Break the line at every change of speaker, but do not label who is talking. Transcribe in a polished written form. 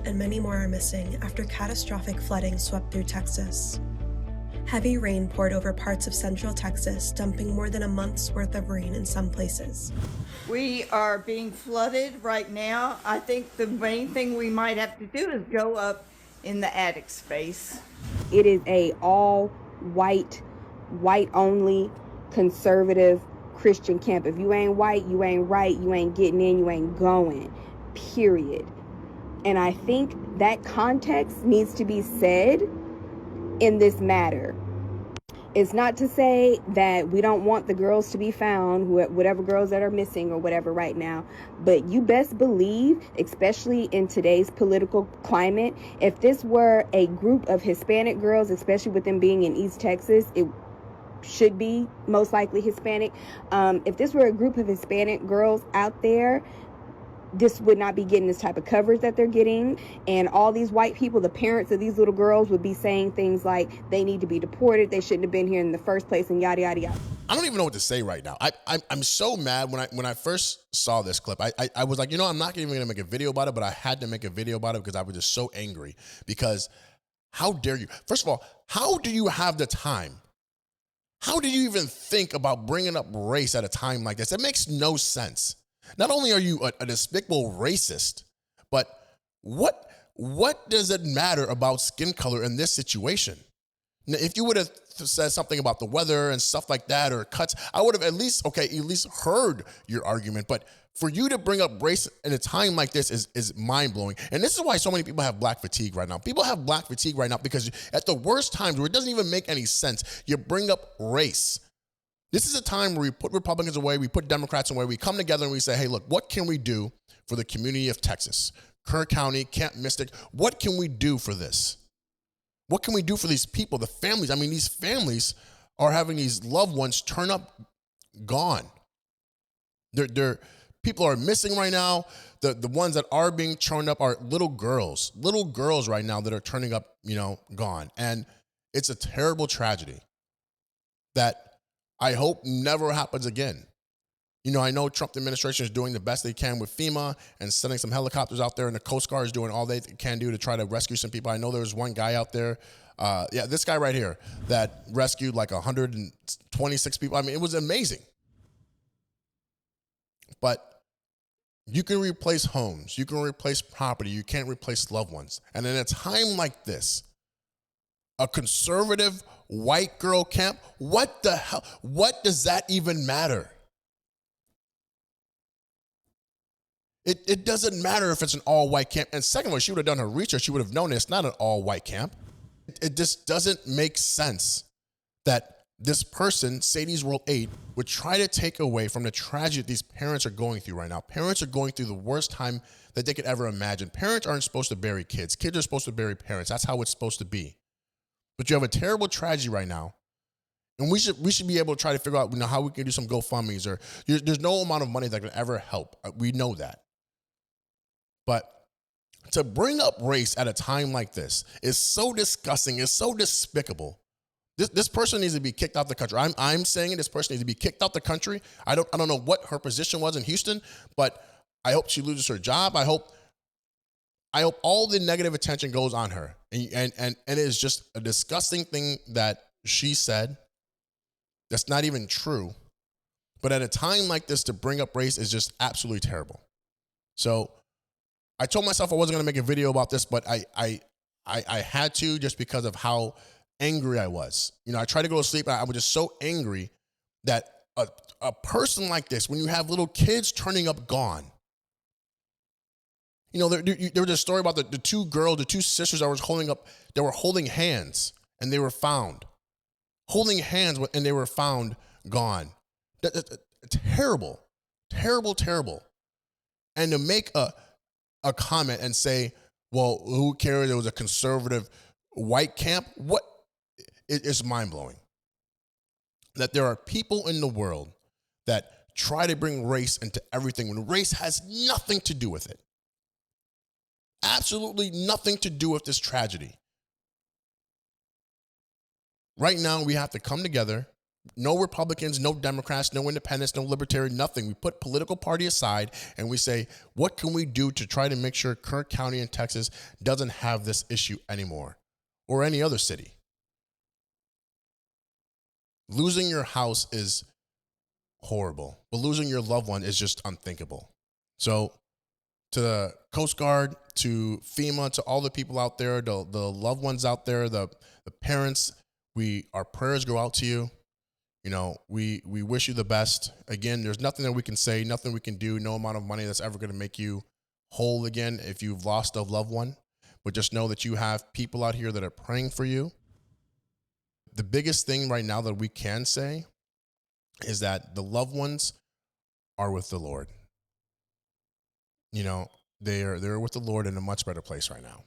and many more are missing after catastrophic flooding swept through Texas. Heavy rain poured over parts of central Texas, dumping more than a month's worth of rain in some places.
We are being flooded right now. I think the main thing we might have to do is go up in the attic space.
It is a all white only, conservative Christian camp. If you ain't white, you ain't right, you ain't getting in, you ain't going, period. And I think that context needs to be said in this matter. It's not to say that we don't want the girls to be found, whatever girls that are missing or whatever right now, but you best believe, especially in today's political climate, if this were a group of Hispanic girls, especially with them being in East Texas, it should be most likely Hispanic. If this were a group of Hispanic girls out there, this would not be getting this type of coverage that they're getting. And all these white people, the parents of these little girls, would be saying things like they need to be deported, they shouldn't have been here in the first place, and yada yada yada.
I don't even know what to say right now. I'm so mad. When I first saw this clip, I was like, I'm not even gonna make a video about it, but I had to make a video about it because I was just so angry. Because how dare you? First of all, how do you have the time? How do you even think about bringing up race at a time like this? It makes no sense. Not only are you a despicable racist, but what does it matter about skin color in this situation? Now, if you would have said something about the weather and stuff like that, or cuts, I would have at least heard your argument. But for you to bring up race in a time like this is mind-blowing. And this is why so many people have black fatigue right now. People have black fatigue right now because at the worst times where it doesn't even make any sense, you bring up race. This is a time where we put Republicans away, we put Democrats away, we come together and we say, hey, look, what can we do for the community of Texas? Kerr County, Camp Mystic, what can we do for this? What can we do for these people, the families? I mean, these families are having these loved ones turn up gone. People are missing right now. The ones that are being turned up are little girls right now that are turning up, gone. And it's a terrible tragedy that I hope never happens again. I know Trump administration is doing the best they can with FEMA and sending some helicopters out there, and the Coast Guard is doing all they can do to try to rescue some people. I know there was one guy out there, this guy right here, that rescued like 126 people. I mean, it was amazing. But you can replace homes, you can replace property, you can't replace loved ones. And in a time like this, a conservative white girl camp, what the hell? What does that even matter? It doesn't matter if it's an all-white camp. And secondly, she would have done her research. She would have known it's not an all-white camp. It just doesn't make sense that this person, Sadie's World 8, would try to take away from the tragedy that these parents are going through right now. Parents are going through the worst time that they could ever imagine. Parents aren't supposed to bury kids. Kids are supposed to bury parents. That's how it's supposed to be. But you have a terrible tragedy right now. And we should be able to try to figure out how we can do some GoFundMes, or there's no amount of money that can ever help. We know that. But to bring up race at a time like this is so disgusting, is so despicable. This person needs to be kicked out the country. I'm saying it, this person needs to be kicked out the country. I don't know what her position was in Houston, but I hope she loses her job. I hope all the negative attention goes on her. And it is just a disgusting thing that she said that's not even true. But at a time like this, to bring up race is just absolutely terrible. So I told myself I wasn't going to make a video about this, but I had to, just because of how angry I was. I tried to go to sleep, and I was just so angry that a person like this, when you have little kids turning up gone. There was a story about the two girls, the two sisters that were holding hands, and they were found. Holding hands, and they were found gone. Terrible, terrible, terrible. And to make a comment and say, well, who cares? It was a conservative white camp. It's mind-blowing that there are people in the world that try to bring race into everything when race has nothing to do with it. Absolutely nothing to do with this tragedy. Right now, we have to come together, No Republicans, no Democrats, no independents, no libertarian, nothing. We put political party aside and we say, what can we do to try to make sure Kirk County in Texas doesn't have this issue anymore, or any other city? Losing your house is horrible, but losing your loved one is just unthinkable. So to the Coast Guard, to FEMA, to all the people out there, the loved ones out there, the parents, our prayers go out to you. You know, we wish you the best. Again, there's nothing that we can say, nothing we can do, no amount of money that's ever going to make you whole again if you've lost a loved one. But just know that you have people out here that are praying for you. The biggest thing right now that we can say is that the loved ones are with the Lord. You know, they're with the Lord in a much better place right now.